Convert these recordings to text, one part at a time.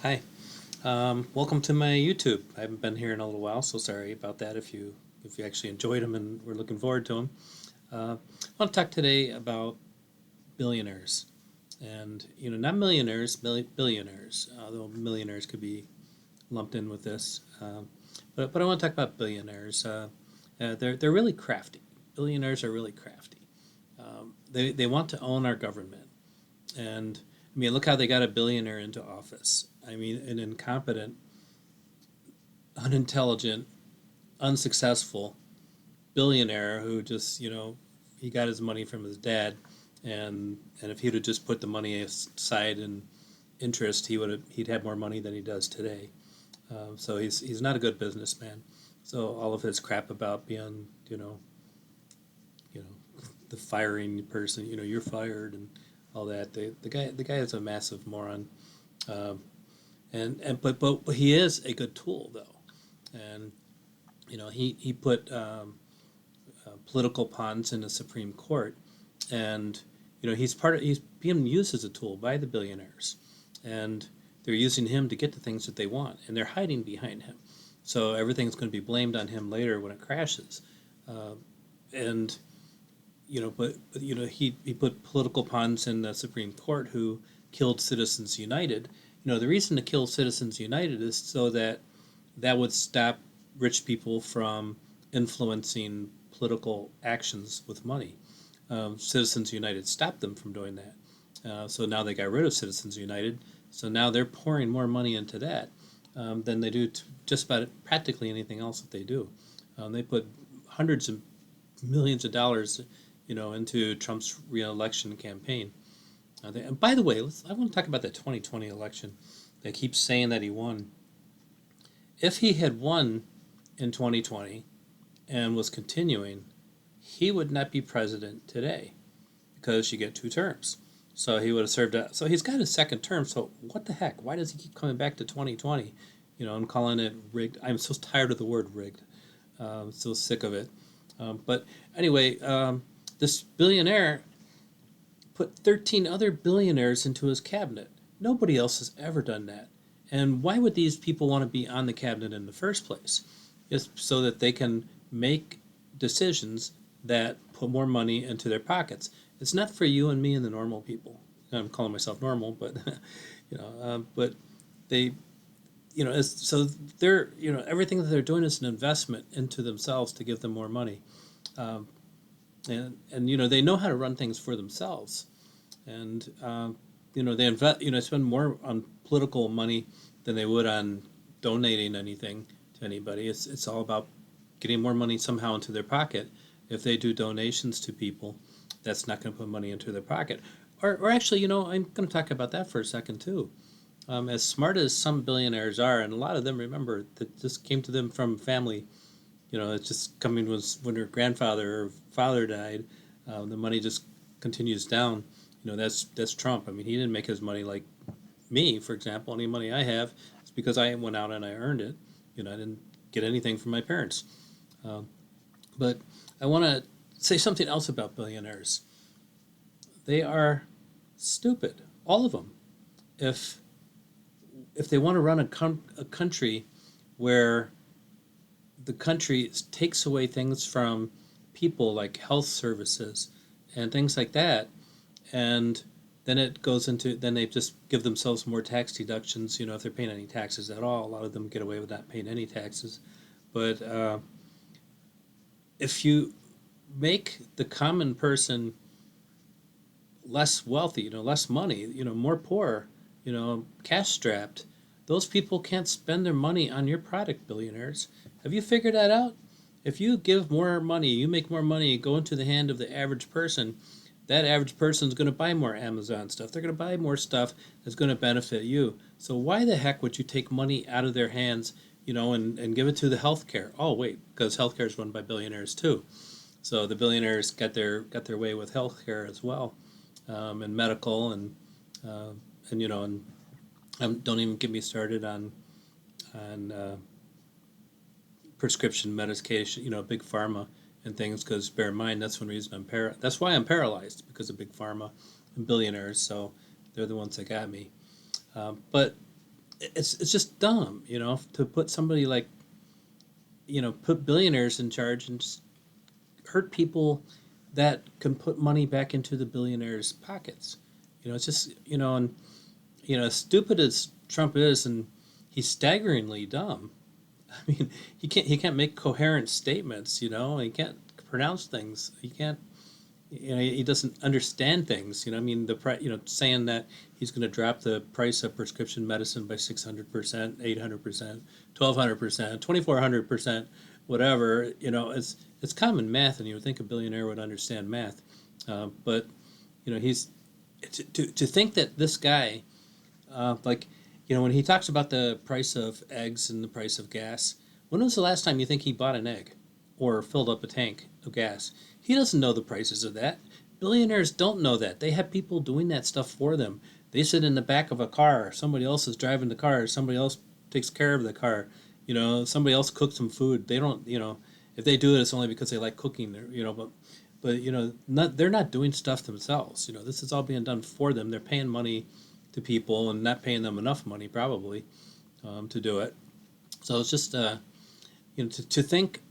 Hi, welcome to my YouTube. I haven't been here in a little while, so sorry about that. If you actually enjoyed them and we're looking forward to them, I want to talk today about billionaires, and not millionaires, billionaires. Although millionaires could be lumped in with this, but I want to talk about billionaires. They're really crafty. Billionaires are really crafty. They want to own our government, and I mean, look how they got a billionaire into office. I mean, an incompetent, unintelligent, unsuccessful billionaire who just, he got his money from his dad, and if he'd have just put the money aside in interest, he'd have more money than he does today. So he's not a good businessman. So all of his crap about being, the firing person, you're fired and all that. The guy is a massive moron. Um, but he is a good tool though, and he put political pawns in the Supreme Court, and he's being used as a tool by the billionaires, and they're using him to get the things that they want, and they're hiding behind him, so everything's going to be blamed on him later when it crashes, and he put political pawns in the Supreme Court who killed Citizens United. The reason to kill Citizens United is so that would stop rich people from influencing political actions with money. Citizens United stopped them from doing that. So now they got rid of Citizens United. So now they're pouring more money into that than they do to just about practically anything else that they do. They put hundreds of millions of dollars, into Trump's reelection campaign. And by the way, I want to talk about the 2020 election. They keep saying that he won. If he had won in 2020 and was continuing, he would not be president today because you get two terms. So he would have served out. So he's got his second term. So what the heck? Why does he keep coming back to 2020? I'm calling it rigged. I'm so tired of the word rigged. I'm so sick of it. But anyway, this billionaire put 13 other billionaires into his cabinet. Nobody else has ever done that. And why would these people want to be on the cabinet in the first place? It's so that they can make decisions that put more money into their pockets. It's not for you and me and the normal people. I'm calling myself normal, but but they, so they're, everything that they're doing is an investment into themselves to give them more money, um, and they know how to run things for themselves, and they invest, spend more on political money than they would on donating anything to anybody. It's all about getting more money somehow into their pocket. If they do donations to people, that's not going to put money into their pocket. Or actually, I'm going to talk about that for a second too. As smart as some billionaires are, and a lot of them, remember, that just came to them from family. It's just coming was when their grandfather or father died. The money just continues down. That's Trump. I mean, he didn't make his money like me, for example. Any money I have is because I went out and I earned it. I didn't get anything from my parents. Um, but I want to say something else about billionaires. They are stupid, all of them. If they want to run a country where the country takes away things from people like health services and things like that, and then they just give themselves more tax deductions. If they're paying any taxes at all, a lot of them get away with not paying any taxes. But if you make the common person less wealthy, less money, more poor, cash strapped, those people can't spend their money on your product, billionaires. Have you figured that out? If you give more money, you make more money go into the hand of the average person, that average person is going to buy more Amazon stuff. They're going to buy more stuff that's going to benefit you. So why the heck would you take money out of their hands, and give it to the healthcare? Oh wait, because healthcare is run by billionaires too. So the billionaires got their way with healthcare as well, and medical uh, and don't even get me started on prescription medication, big pharma and things. Because bear in mind, that's one reason that's why I'm paralyzed, because of big pharma and billionaires. So they're the ones that got me. But it's just dumb, to put somebody like, put billionaires in charge and just hurt people that can put money back into the billionaires' pockets. It's just, and as stupid as Trump is, and he's staggeringly dumb. I mean, he can't make coherent statements. He can't pronounce things. He can't. He doesn't understand things. I mean, saying that he's going to drop the price of prescription medicine by 600%, 800%, 1,200%, 2,400%, whatever. It's common math, and you would think a billionaire would understand math, but he's to think that this guy, like, when he talks about the price of eggs and the price of gas, when was the last time you think he bought an egg or filled up a tank of gas? He doesn't know the prices of that. Billionaires don't know that. They have people doing that stuff for them. They sit in the back of a car. Somebody else is driving the car. Somebody else takes care of the car. Somebody else cooks some food. They don't, if they do it, it's only because they like cooking. But they're not doing stuff themselves. This is all being done for them. They're paying money to people and not paying them enough money probably to do it. So it's just to think.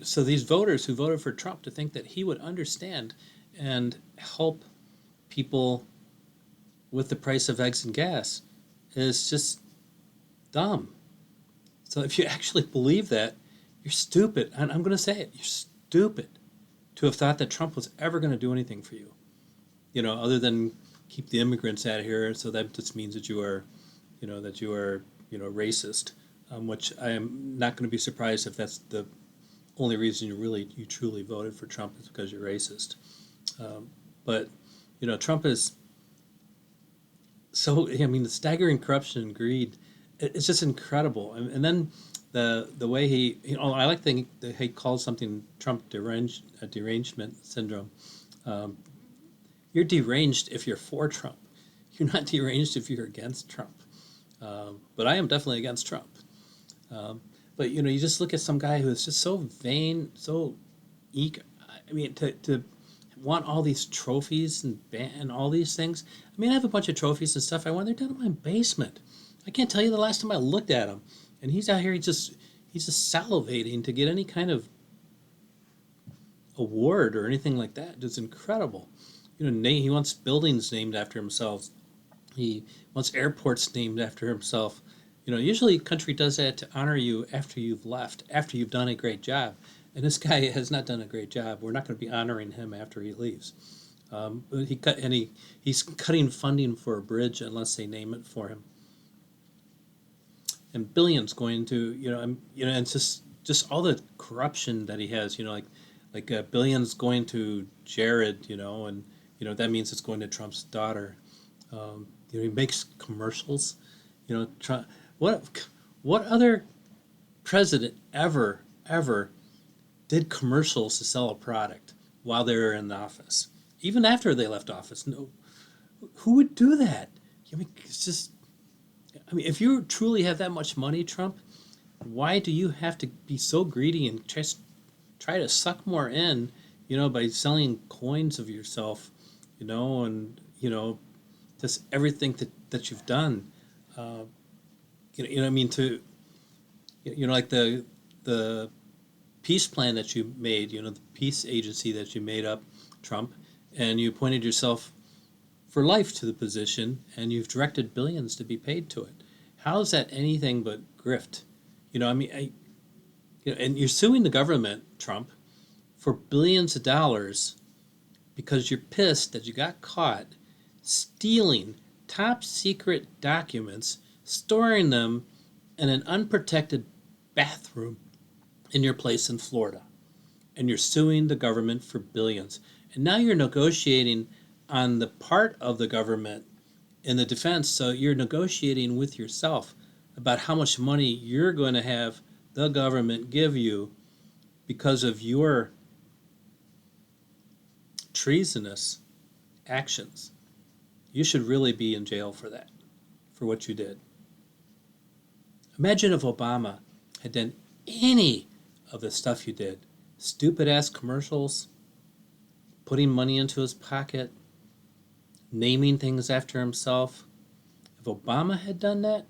So these voters who voted for Trump, to think that he would understand and help people with the price of eggs and gas is just dumb. So if you actually believe that, you're stupid. And I'm going to say it. You're stupid to have thought that Trump was ever going to do anything for you. Other than keep the immigrants out of here. So that just means that you are, racist. Which I am not going to be surprised if that's the only reason you truly voted for Trump is because you're racist. But Trump is so. I mean, the staggering corruption and greed, it's just incredible. And then the way I like that he calls something Trump derangement syndrome. You're deranged if you're for Trump. You're not deranged if you're against Trump. But I am definitely against Trump. But you just look at some guy who is just so vain, so eager. I mean, to want all these trophies and all these things. I mean, I have a bunch of trophies and stuff. They're down in my basement. I can't tell you the last time I looked at them. And he's out here. He's just salivating to get any kind of award or anything like that. It's incredible. He wants buildings named after himself. He wants airports named after himself. Usually a country does that to honor you after you've left, after you've done a great job. And this guy has not done a great job. We're not going to be honoring him after he leaves. But he's cutting funding for a bridge unless they name it for him. And billions going to, and it's just all the corruption that he has, like billions going to Jared, and, that means it's going to Trump's daughter. He makes commercials, Trump. What other president ever did commercials to sell a product while they were in the office, even after they left office? No, who would do that? I mean, it's just. I mean, if you truly have that much money, Trump, why do you have to be so greedy and just try to suck more in, by selling coins of yourself, and just everything that you've done. I mean, like the peace plan that you made, the peace agency that you made up, Trump, and you appointed yourself for life to the position, and you've directed billions to be paid to it. How is that anything but grift? I mean, and you're suing the government, Trump, for billions of dollars because you're pissed that you got caught stealing top secret documents, storing them in an unprotected bathroom in your place in Florida. And you're suing the government for billions. And now you're negotiating on the part of the government in the defense, so you're negotiating with yourself about how much money you're going to have the government give you because of your treasonous actions. You should really be in jail for that, for what you did. Imagine if Obama had done any of the stuff you did. Stupid-ass commercials, putting money into his pocket, naming things after himself. If Obama had done that,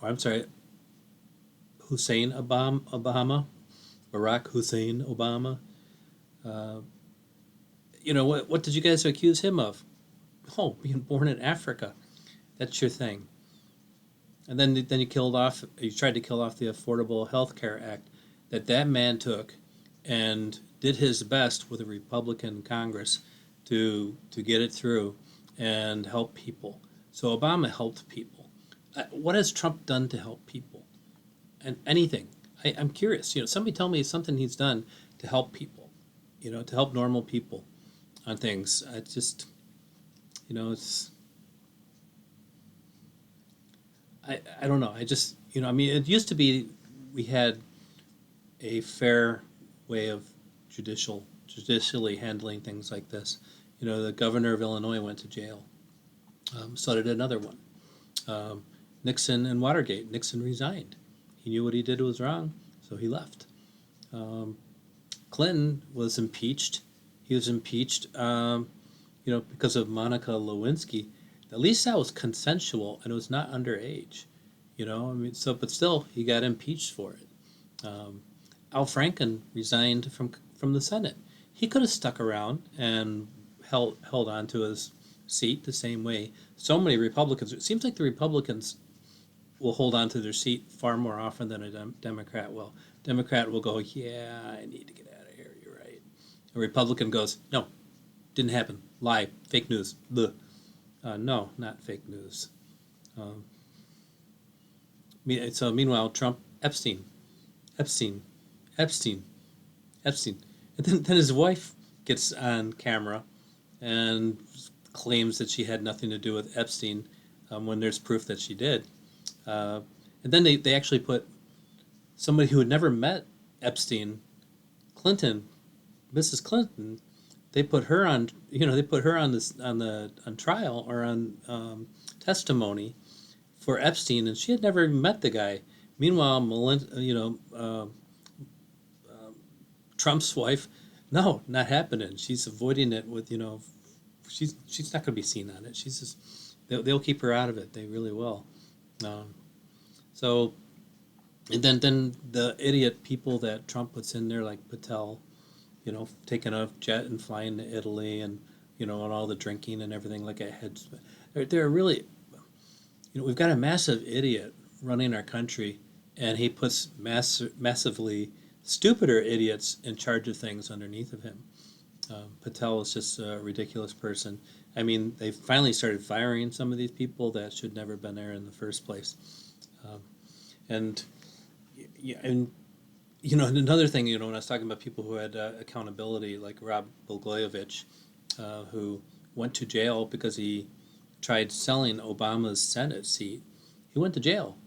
or I'm sorry, Hussein Obama, Barack Hussein Obama. Uh, what did you guys accuse him of? Oh, being born in Africa. That's your thing. And then you tried to kill off the Affordable Health Care Act that man took and did his best with a Republican Congress to get it through and help people. So Obama helped people. What has Trump done to help people? And anything. I'm curious. Somebody tell me something he's done to help people. To help normal people on things. It's just, it's I don't know. I just I mean, it used to be we had a fair way of judicially handling things like this. The governor of Illinois went to jail. So did another one. Um, Nixon and Watergate. Nixon resigned. He knew what he did was wrong, so he left. Um, Clinton was impeached. He was impeached, because of Monica Lewinsky. At least that was consensual and it was not underage. I mean, but still, he got impeached for it. Al Franken resigned from the Senate. He could have stuck around and held on to his seat the same way so many Republicans. It seems like the Republicans will hold on to their seat far more often than a Democrat will. Democrat will go, yeah, I need to get out of here. You're right. A Republican goes, no, didn't happen. Lie, fake news. No, not fake news. Um, so meanwhile, Trump, Epstein, Epstein, Epstein, Epstein, and then his wife gets on camera and claims that she had nothing to do with Epstein when there's proof that she did. Uh, and then they actually put somebody who had never met Epstein, Clinton, Mrs. Clinton. They put her on. They put her on on trial or on testimony for Epstein, and she had never even met the guy. Meanwhile, Trump's wife, no, not happening. She's avoiding it with she's not going to be seen on it. She's just they'll keep her out of it. They really will. Um, so, and then the idiot people that Trump puts in there, like Patel, taking a jet and flying to Italy, and and all the drinking and everything like a head. They're really, we've got a massive idiot running our country, and he puts massively stupider idiots in charge of things underneath of him. Patel is just a ridiculous person. I mean, they finally started firing some of these people that should never have been there in the first place. Um, and yeah, and another thing, when I was talking about people who had accountability, like Rob Blagojevich, who went to jail because he tried selling Obama's Senate seat. He went to jail.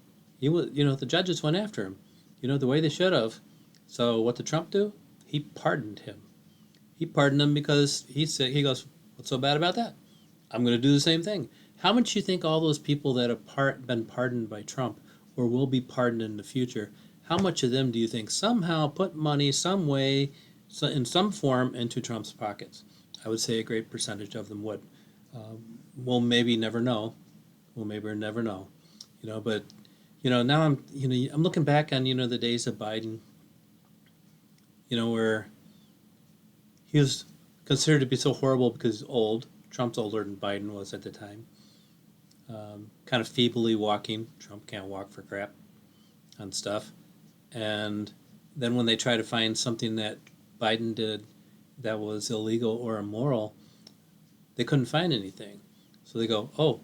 He was, the judges went after him, the way they should have. So what did Trump do? He pardoned him. He pardoned him because he goes, what's so bad about that? I'm going to do the same thing. How much do you think all those people that have been pardoned by Trump or will be pardoned in the future, how much of them do you think somehow put money some way, in some form, into Trump's pockets? I would say a great percentage of them would. We'll maybe never know. We'll maybe never know. But now I'm looking back on the days of Biden. Where he was considered to be so horrible because he's old. Trump's older than Biden was at the time. Kind of feebly walking. Trump can't walk for crap on stuff. And then when they try to find something that Biden did that was illegal or immoral, they couldn't find anything. So they go, oh,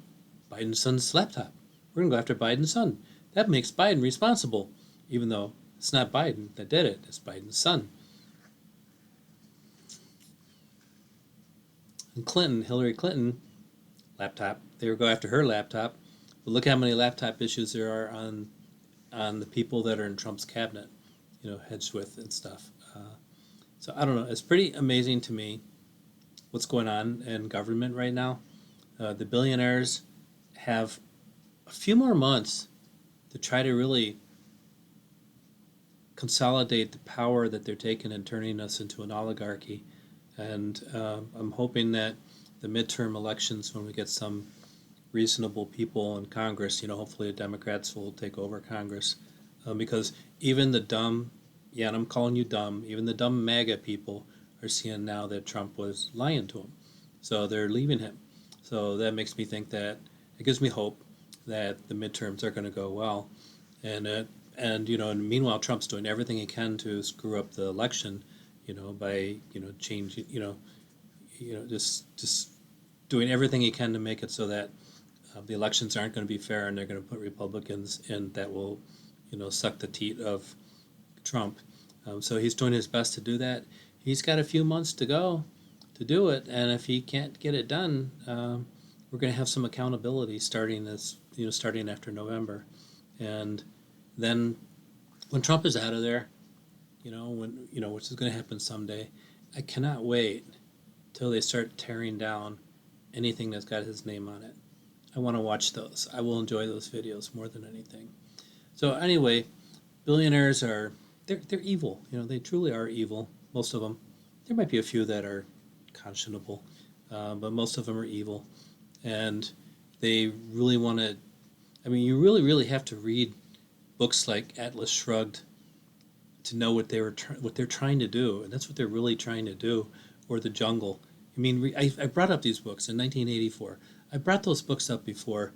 Biden's son's laptop. We're going to go after Biden's son. That makes Biden responsible, even though it's not Biden that did it. It's Biden's son. And Clinton, Hillary Clinton, laptop. They would go after her laptop. But look how many laptop issues there are on the people that are in Trump's cabinet, hedged with and stuff. So I don't know. It's pretty amazing to me what's going on in government right now. The billionaires have a few more months to try to really consolidate the power that they're taking and turning us into an oligarchy. And I'm hoping that the midterm elections, when we get some reasonable people in Congress. Hopefully the Democrats will take over Congress, because even the dumb, yeah, and I'm calling you dumb, even the dumb MAGA people are seeing now that Trump was lying to them. So they're leaving him. So that makes me think that it gives me hope that the midterms are going to go well. And and meanwhile, Trump's doing everything he can to screw up the election, by changing, just doing everything he can to make it so that the elections aren't going to be fair, and they're going to put Republicans in that will, suck the teat of Trump. So he's doing his best to do that. He's got a few months to go to do it, and if he can't get it done, we're going to have some accountability starting after November, and then when Trump is out of there, which is going to happen someday, I cannot wait till they start tearing down anything that's got his name on it. I want to watch those. I will enjoy those videos more than anything. So anyway, billionaires they're evil. They truly are evil. Most of them. There might be a few that are conscionable, but most of them are evil, and they really want to. I mean, you really, really have to read books like Atlas Shrugged to know what they're trying to do, and that's what they're really trying to do, or The Jungle. I mean, I brought up these books in 1984. I brought those books up before.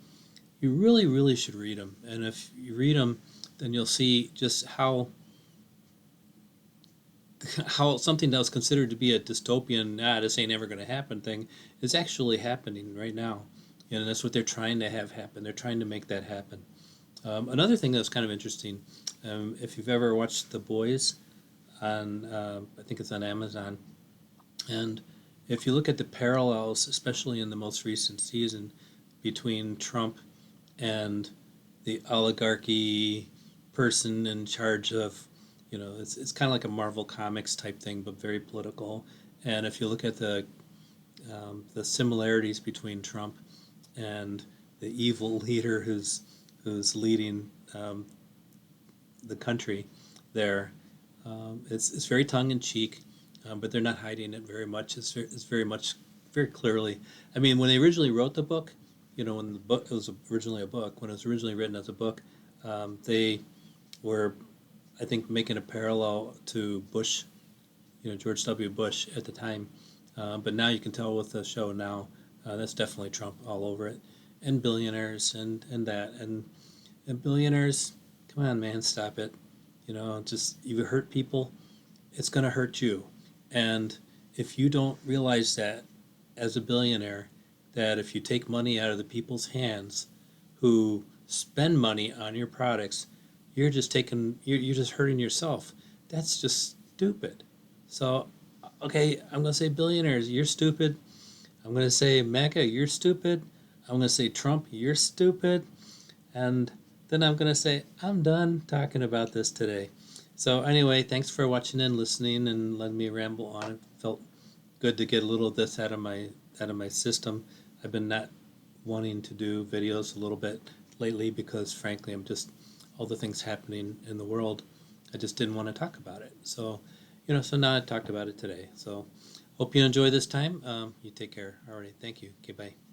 You really, really should read them, and if you read them, then you'll see just how something that was considered to be a dystopian, this ain't ever going to happen thing, is actually happening right now, and that's what they're trying to have happen. They're trying to make that happen. Another thing that's kind of interesting, if you've ever watched The Boys on, I think it's on Amazon, and if you look at the parallels, especially in the most recent season, between Trump and the oligarchy person in charge of, it's kind of like a Marvel Comics type thing, but very political. And if you look at the similarities between Trump and the evil leader who's leading the country there, it's very tongue in cheek, but they're not hiding it very much. It's very much, very clearly. I mean, when they originally wrote the book, when the book, it was originally a book, when it was originally written as a book, they were, I think, making a parallel to Bush, George W. Bush at the time. But now you can tell with the show now, that's definitely Trump all over it, and billionaires and that and billionaires. Come on, man, stop it. Just you hurt people, it's going to hurt you. And if you don't realize that as a billionaire, that if you take money out of the people's hands who spend money on your products, you're just hurting yourself. That's just stupid. So, okay, I'm going to say billionaires, you're stupid. I'm going to say MAGA, you're stupid. I'm going to say Trump, you're stupid. And then I'm going to say, I'm done talking about this today. So anyway, thanks for watching and listening and letting me ramble on. It felt good to get a little of this out of my system. I've been not wanting to do videos a little bit lately because frankly I'm just all the things happening in the world. I just didn't want to talk about it. So so now I talked about it today. So hope you enjoy this time. You take care. All right, thank you. Okay, bye.